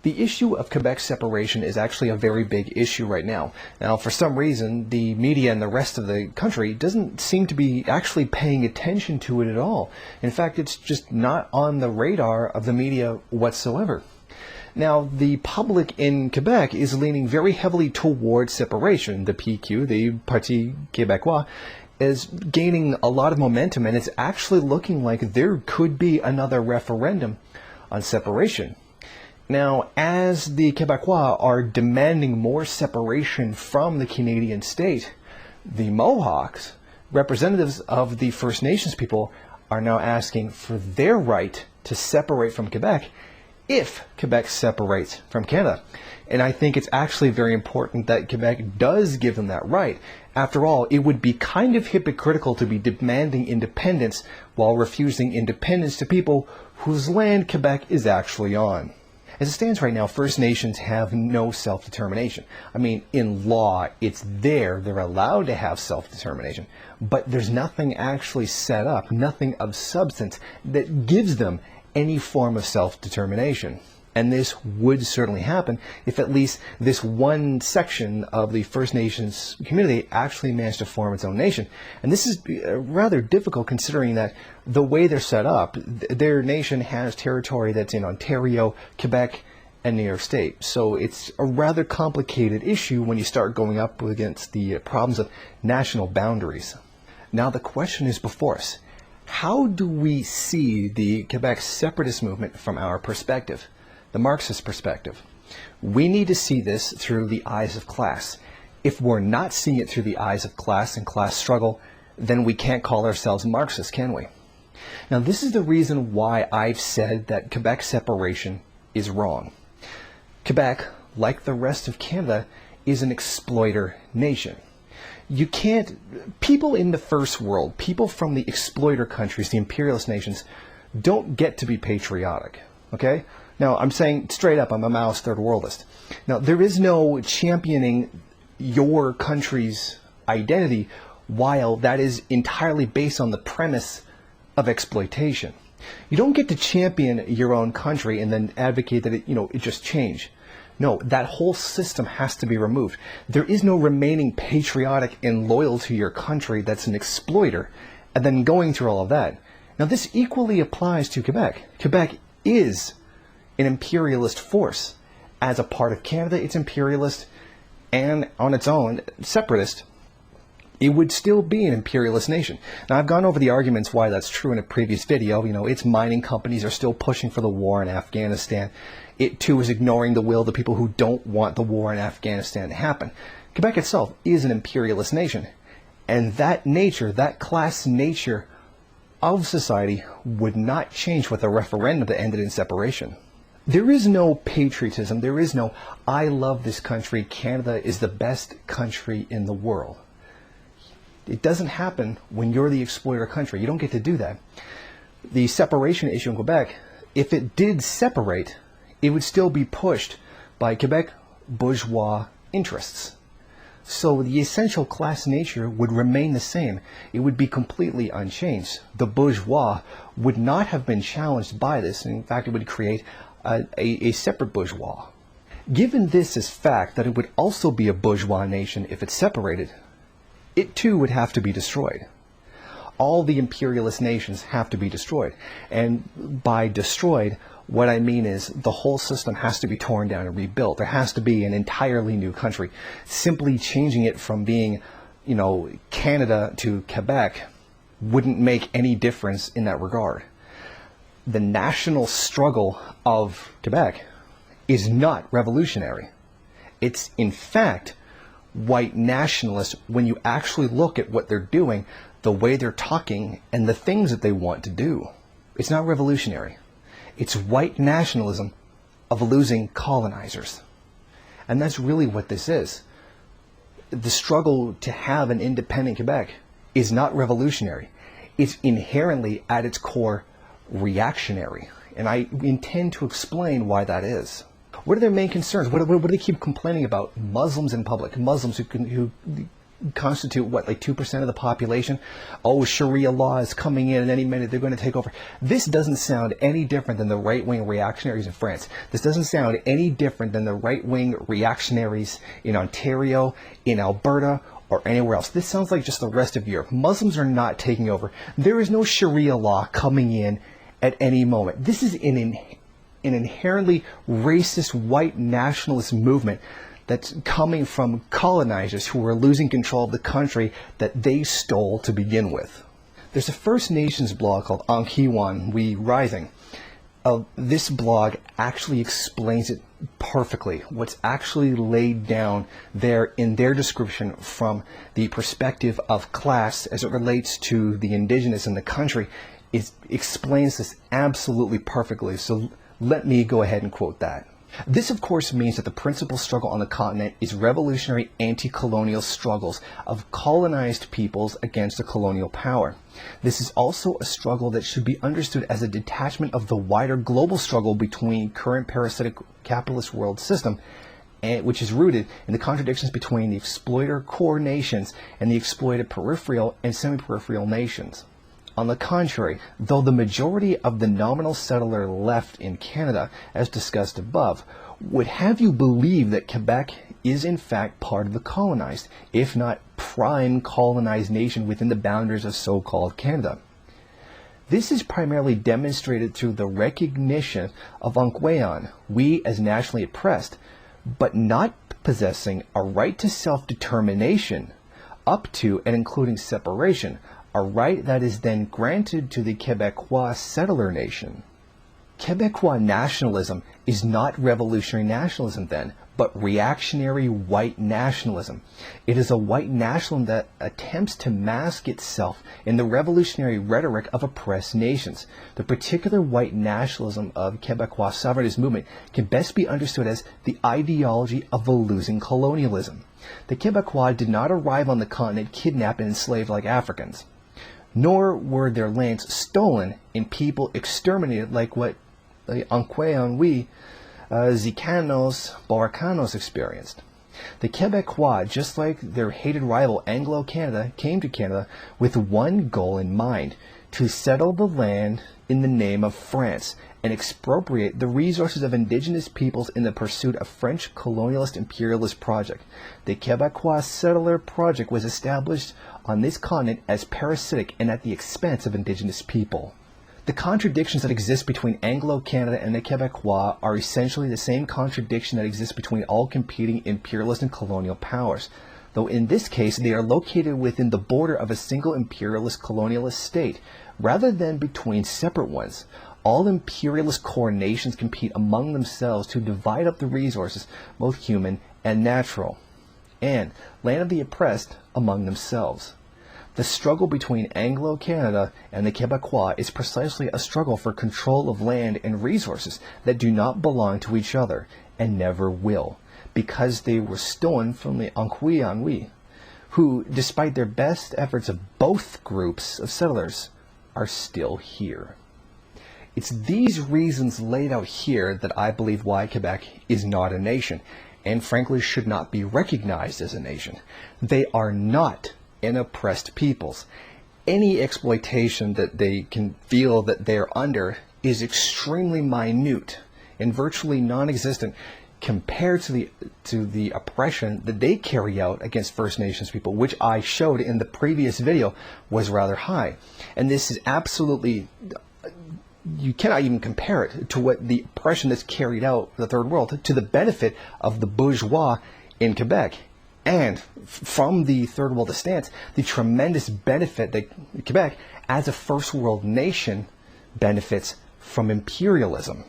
The issue of Quebec separation is actually a very big issue right now. Now, for some reason, the media and the rest of the country doesn't seem to be actually paying attention to it at all. In fact, it's just not on the radar of the media whatsoever. Now, the public in Quebec is leaning very heavily towards separation. The PQ, the Parti Québécois, is gaining a lot of momentum, and it's actually looking like there could be another referendum on separation. Now, as the Québécois are demanding more separation from the Canadian state, the Mohawks, representatives of the First Nations people, are now asking for their right to separate from Quebec if Quebec separates from Canada. And I think it's actually very important that Quebec does give them that right. After all, it would be kind of hypocritical to be demanding independence while refusing independence to people whose land Quebec is actually on. As it stands right now, First Nations have no self-determination. I mean, in law, it's there. They're allowed to have self-determination. But there's nothing actually set up, nothing of substance that gives them any form of self-determination. And this would certainly happen if at least this one section of the First Nations community actually managed to form its own nation. And this is rather difficult considering that the way they're set up, their nation has territory that's in Ontario, Quebec, and New York State. So it's a rather complicated issue when you start going up against the problems of national boundaries. Now the question is before us. How do we see the Quebec separatist movement from our perspective? The Marxist perspective. We need to see this through the eyes of class. If we're not seeing it through the eyes of class and class struggle, then we can't call ourselves Marxists, can we? Now, this is the reason why I've said that Quebec separation is wrong. Quebec, like the rest of Canada, is an exploiter nation. You can't, people in the first world, people from the exploiter countries, the imperialist nations, don't get to be patriotic, okay? Now, I'm saying straight up, I'm a Maoist third worldist. Now, there is no championing your country's identity while that is entirely based on the premise of exploitation. You don't get to champion your own country and then advocate that it just change. No, that whole system has to be removed. There is no remaining patriotic and loyal to your country that's an exploiter and then going through all of that. Now, this equally applies to Quebec. Quebec is an imperialist force. As a part of Canada, it's imperialist, and on its own, separatist, it would still be an imperialist nation. Now, I've gone over the arguments why that's true in a previous video. Its mining companies are still pushing for the war in Afghanistan. It, too, is ignoring the will of the people who don't want the war in Afghanistan to happen. Quebec itself is an imperialist nation, and that nature, that class nature of society would not change with a referendum that ended in separation. There is no patriotism. There is no, I love this country. Canada is the best country in the world. It doesn't happen when you're the exploiter country. You don't get to do that. The separation issue in Quebec, if it did separate, it would still be pushed by Quebec bourgeois interests. So the essential class nature would remain the same. It would be completely unchanged. The bourgeois would not have been challenged by this. In fact, it would create a separate bourgeois. Given this as fact that it would also be a bourgeois nation if it separated, it too would have to be destroyed. All the imperialist nations have to be destroyed. And by destroyed, what I mean is the whole system has to be torn down and rebuilt. There has to be an entirely new country. Simply changing it from being, Canada to Quebec wouldn't make any difference in that regard. The national struggle of Quebec is not revolutionary. It's, in fact, white nationalist when you actually look at what they're doing, the way they're talking, and the things that they want to do. It's not revolutionary. It's white nationalism of losing colonizers. And that's really what this is. The struggle to have an independent Quebec is not revolutionary. It's inherently, at its core, reactionary. And I intend to explain why that is. What are their main concerns? What do they keep complaining about? Muslims in public, Muslims who constitute, what, like 2% of the population? Oh, Sharia law is coming in and any minute they're going to take over. This doesn't sound any different than the right-wing reactionaries in France. This doesn't sound any different than the right-wing reactionaries in Ontario, in Alberta, or anywhere else. This sounds like just the rest of Europe. Muslims are not taking over. There is no Sharia law coming in at any moment. This is an inherently racist white nationalist movement that's coming from colonizers who are losing control of the country that they stole to begin with. There's a First Nations blog called Onkwehón We Rising. This blog actually explains it perfectly. What's actually laid down there in their description from the perspective of class as it relates to the Indigenous in the country explains this absolutely perfectly. So let me go ahead and quote that. This, of course, means that the principal struggle on the continent is revolutionary anti-colonial struggles of colonized peoples against a colonial power. This is also a struggle that should be understood as a detachment of the wider global struggle between current parasitic capitalist world system, which is rooted in the contradictions between the exploiter core nations and the exploited peripheral and semi-peripheral nations. On the contrary, though the majority of the nominal settler left in Canada, as discussed above, would have you believe that Quebec is in fact part of the colonized, if not prime colonized nation within the boundaries of so-called Canada. This is primarily demonstrated through the recognition of Onkwehón, we as nationally oppressed, but not possessing a right to self-determination, up to and including separation, a right that is then granted to the Québécois settler nation. Québécois nationalism is not revolutionary nationalism then, but reactionary white nationalism. It is a white nationalism that attempts to mask itself in the revolutionary rhetoric of oppressed nations. The particular white nationalism of Québécois Sovereigntist movement can best be understood as the ideology of a losing colonialism. The Québécois did not arrive on the continent kidnapped and enslaved like Africans, nor were their lands stolen and people exterminated like what the Onkwehón we, Zicanos, Boracanos experienced. The Québécois, just like their hated rival Anglo-Canada, came to Canada with one goal in mind: to settle the land in the name of France and expropriate the resources of Indigenous peoples in the pursuit of French colonialist imperialist project. The Québécois settler project was established on this continent as parasitic and at the expense of Indigenous people. The contradictions that exist between Anglo-Canada and the Québécois are essentially the same contradiction that exists between all competing imperialist and colonial powers, though in this case they are located within the border of a single imperialist colonialist state, rather than between separate ones. All imperialist core nations compete among themselves to divide up the resources, both human and natural, and land of the oppressed among themselves. The struggle between Anglo-Canada and the Québécois is precisely a struggle for control of land and resources that do not belong to each other and never will, because they were stolen from the Onkwehón we, who, despite their best efforts of both groups of settlers, are still here. It's these reasons laid out here that I believe why Quebec is not a nation, and frankly should not be recognized as a nation. They are not an oppressed peoples. Any exploitation that they can feel that they're under is extremely minute and virtually non-existent compared to the oppression that they carry out against First Nations people, which I showed in the previous video was rather high. And this is absolutely, you cannot even compare it to what the oppression that's carried out in the Third World to the benefit of the bourgeois in Quebec. And from the Third World stance, the tremendous benefit that Quebec, as a first world nation, benefits from imperialism.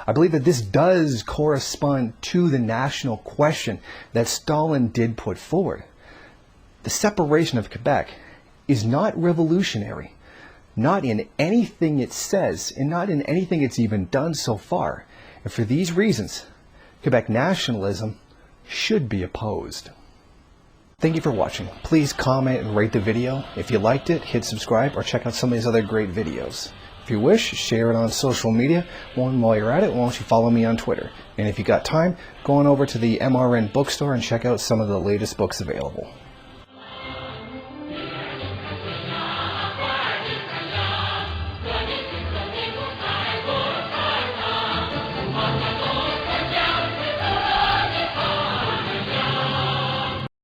I believe that this does correspond to the national question that Stalin did put forward. The separation of Quebec is not revolutionary, not in anything it says, and not in anything it's even done so far. And for these reasons, Quebec nationalism should be opposed. Thank you for watching. Please comment and rate the video. If you liked it, hit subscribe or check out some of these other great videos. If If you wish, share it on social media. While you're at it, why don't you follow me on Twitter? And if you got time, go on over to the MRN bookstore and check out some of the latest books available.